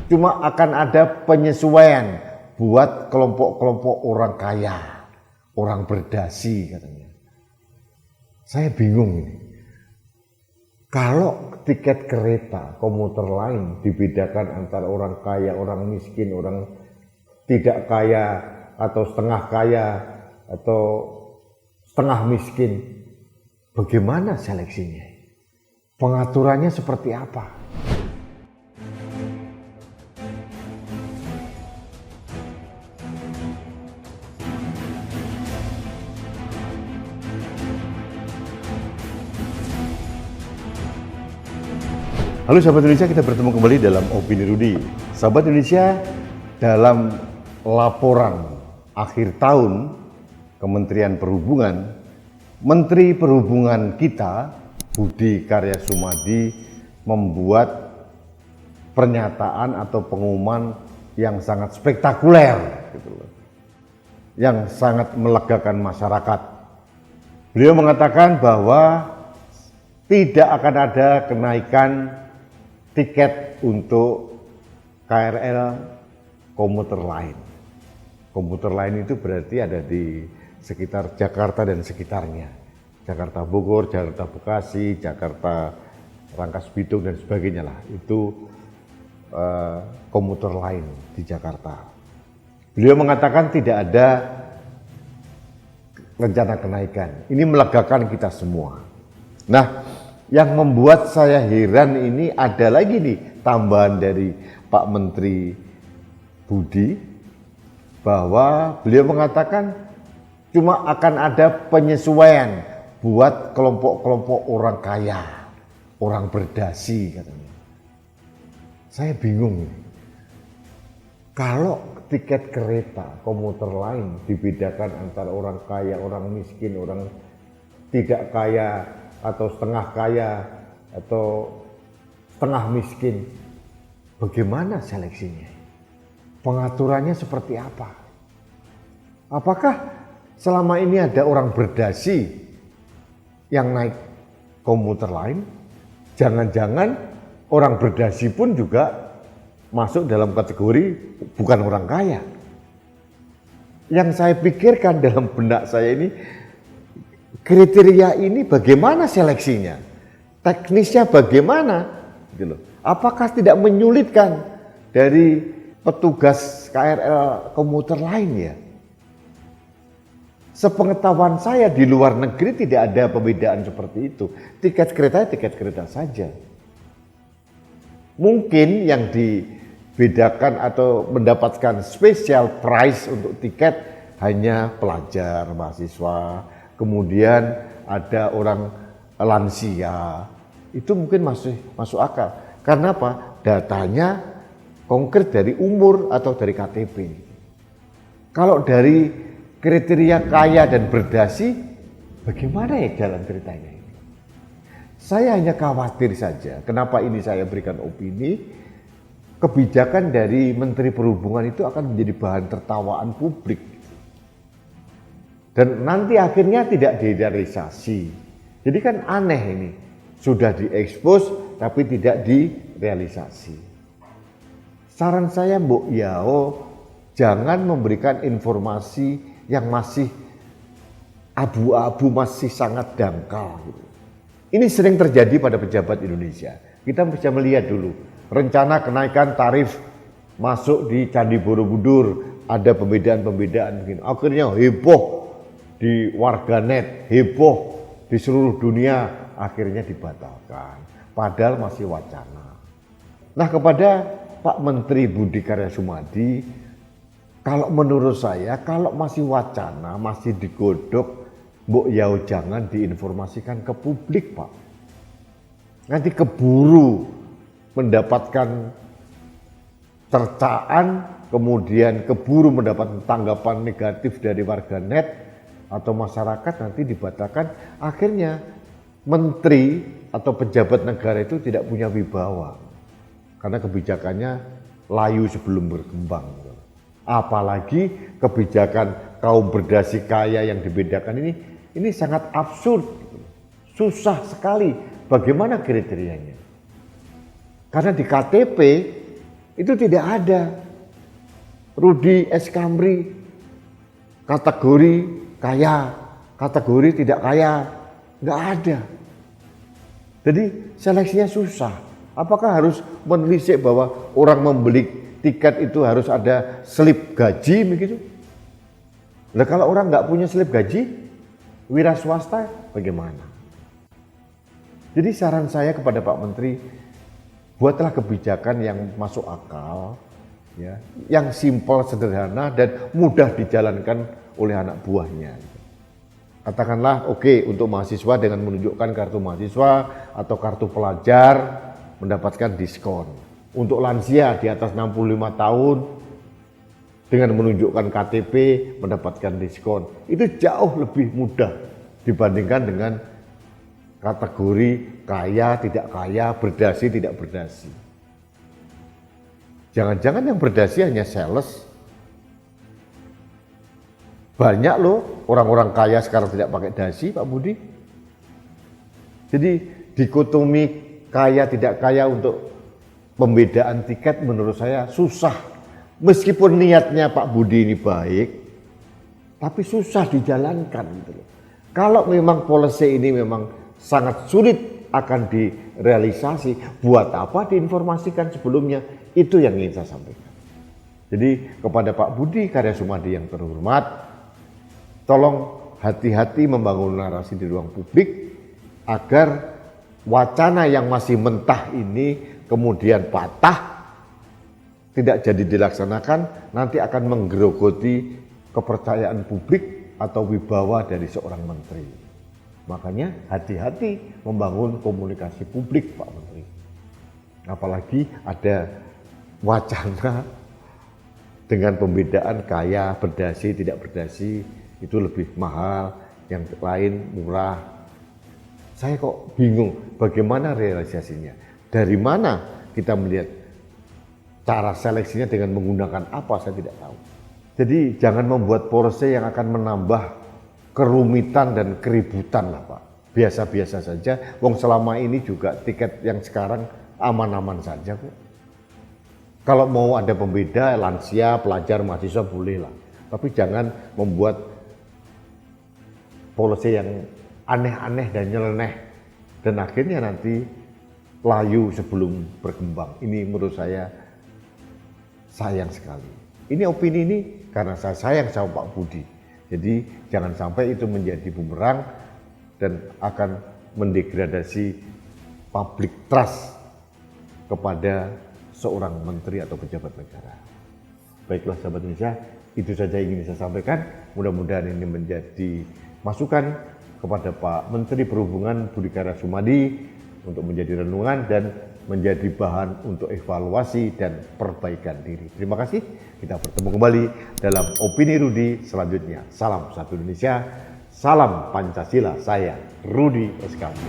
cuma akan ada penyesuaian buat kelompok-kelompok orang kaya, orang berdasi katanya. Saya bingung ini. Kalau tiket kereta komuter lain dibedakan antara orang kaya, orang miskin, orang tidak kaya atau setengah kaya atau setengah miskin, bagaimana seleksinya? Pengaturannya seperti apa? Halo sahabat Indonesia, kita bertemu kembali dalam Opini Rudi. Sahabat Indonesia, dalam laporan akhir tahun Kementerian Perhubungan, Menteri Perhubungan kita, Budi Karya Sumadi, membuat pernyataan atau pengumuman yang sangat spektakuler, gitu loh, yang sangat melegakan masyarakat. Beliau mengatakan bahwa tidak akan ada kenaikan tiket untuk KRL komuter lain. Komuter lain itu berarti ada di sekitar Jakarta dan sekitarnya. Jakarta Bogor, Jakarta Bekasi, Jakarta Rangkas Bitung dan sebagainya lah. Itu komuter lain di Jakarta. Beliau mengatakan tidak ada rencana kenaikan. Ini melegakan kita semua. Nah, yang membuat saya heran ini ada lagi nih tambahan dari Pak Menteri Budi, bahwa beliau mengatakan cuma akan ada penyesuaian buat kelompok-kelompok orang kaya, orang berdasi katanya. Saya bingung nih. Kalau tiket kereta komuter lain dibedakan antara orang kaya, orang miskin, orang tidak kaya atau setengah kaya atau setengah miskin, bagaimana seleksinya? Pengaturannya seperti apa? Apakah selama ini ada orang berdasi yang naik komuter lain? Jangan-jangan orang berdasi pun juga masuk dalam kategori bukan orang kaya. Yang saya pikirkan dalam benak saya ini, kriteria ini bagaimana seleksinya? Teknisnya bagaimana? Gitu loh. Apakah tidak menyulitkan dari petugas KRL komuter lain ya? Sepengetahuan saya di luar negeri tidak ada pembedaan seperti itu. Tiket kereta saja. Mungkin yang dibedakan atau mendapatkan special price untuk tiket hanya pelajar, mahasiswa, kemudian ada orang lansia, itu mungkin masuk akal. Karena apa? Datanya konkret dari umur atau dari KTP. Kalau dari kriteria kaya dan berdasi, bagaimana ya jalan ceritanya ini? Saya hanya khawatir saja, kenapa ini saya berikan opini, kebijakan dari Menteri Perhubungan itu akan menjadi bahan tertawaan publik. Dan nanti akhirnya tidak direalisasi. Jadi kan aneh ini, sudah diekspos tapi tidak direalisasi. Saran saya Mbok Yao, jangan memberikan informasi yang masih abu-abu, masih sangat dangkal. Ini sering terjadi pada pejabat Indonesia. Kita bisa melihat dulu, rencana kenaikan tarif masuk di Candi Borobudur, ada pembedaan-pembedaan. Akhirnya heboh di warganet, heboh di seluruh dunia, akhirnya dibatalkan. Padahal masih wacana. Nah, kepada Pak Menteri Budi Karya Sumadi, kalau menurut saya, kalau masih wacana, masih digodok, Mbok Yao jangan diinformasikan ke publik, Pak. Nanti keburu mendapatkan cercaan, kemudian keburu mendapat tanggapan negatif dari warganet atau masyarakat, nanti dibatalkan. Akhirnya menteri atau pejabat negara itu tidak punya wibawa karena kebijakannya layu sebelum berkembang. Apalagi kebijakan kaum berdasi kaya yang dibedakan ini sangat absurd, susah sekali bagaimana kriterianya. Karena di KTP Itu tidak ada. Rudi S. Kamri kategori kaya, kategori tidak kaya, nggak ada. Jadi seleksinya susah. Apakah harus menelisik bahwa orang membeli tiket itu harus ada slip gaji begitu? Nah kalau orang nggak punya slip gaji, wira swasta bagaimana? Jadi saran saya kepada Pak Menteri, buatlah kebijakan yang masuk akal, ya, yang simpel, sederhana, dan mudah dijalankan oleh anak buahnya. Katakanlah oke, untuk mahasiswa dengan menunjukkan kartu mahasiswa atau kartu pelajar mendapatkan diskon. Untuk lansia di atas 65 tahun dengan menunjukkan KTP mendapatkan diskon. Itu jauh lebih mudah dibandingkan dengan kategori kaya, tidak kaya, berdasi, tidak berdasi. Jangan-jangan yang berdasi hanya sales. Banyak loh orang-orang kaya sekarang tidak pakai dasi, Pak Budi. Jadi dikotomi kaya tidak kaya untuk pembedaan tiket menurut saya susah. Meskipun niatnya Pak Budi ini baik, tapi susah dijalankan gitu loh. Kalau memang policy ini memang sangat sulit akan direalisasi, buat apa diinformasikan sebelumnya? Itu yang ingin saya sampaikan. Jadi kepada Pak Budi Karya Sumadi yang terhormat, tolong hati-hati membangun narasi di ruang publik agar wacana yang masih mentah ini kemudian patah, tidak jadi dilaksanakan, nanti akan menggerogoti kepercayaan publik atau wibawa dari seorang menteri. Makanya hati-hati membangun komunikasi publik, Pak Menteri. Apalagi ada wacana dengan pembedaan kaya, berdasi, tidak berdasi, itu lebih mahal, yang lain murah. Saya kok bingung bagaimana realisasinya. Dari mana kita melihat cara seleksinya dengan menggunakan apa, saya tidak tahu. Jadi jangan membuat policy yang akan menambah kerumitan dan keributan lah Pak. Biasa-biasa saja, wong selama ini juga tiket yang sekarang aman-aman saja kok. Kalau mau ada pembeda, lansia, pelajar, mahasiswa boleh lah. Tapi jangan membuat policy yang aneh-aneh dan nyeleneh. Dan akhirnya nanti layu sebelum berkembang. Ini menurut saya sayang sekali. Ini opini ini karena saya sayang sama Pak Budi. Jadi jangan sampai itu menjadi bumerang dan akan mendegradasi public trust kepada seorang menteri atau pejabat negara. Baiklah sahabat Indonesia, itu saja yang ingin saya sampaikan. Mudah-mudahan ini menjadi masukan kepada Pak Menteri Perhubungan Budi Karya Sumadi untuk menjadi renungan dan menjadi bahan untuk evaluasi dan perbaikan diri. Terima kasih. Kita bertemu kembali dalam Opini Rudi selanjutnya. Salam satu Indonesia, salam Pancasila. Saya Rudi SKP.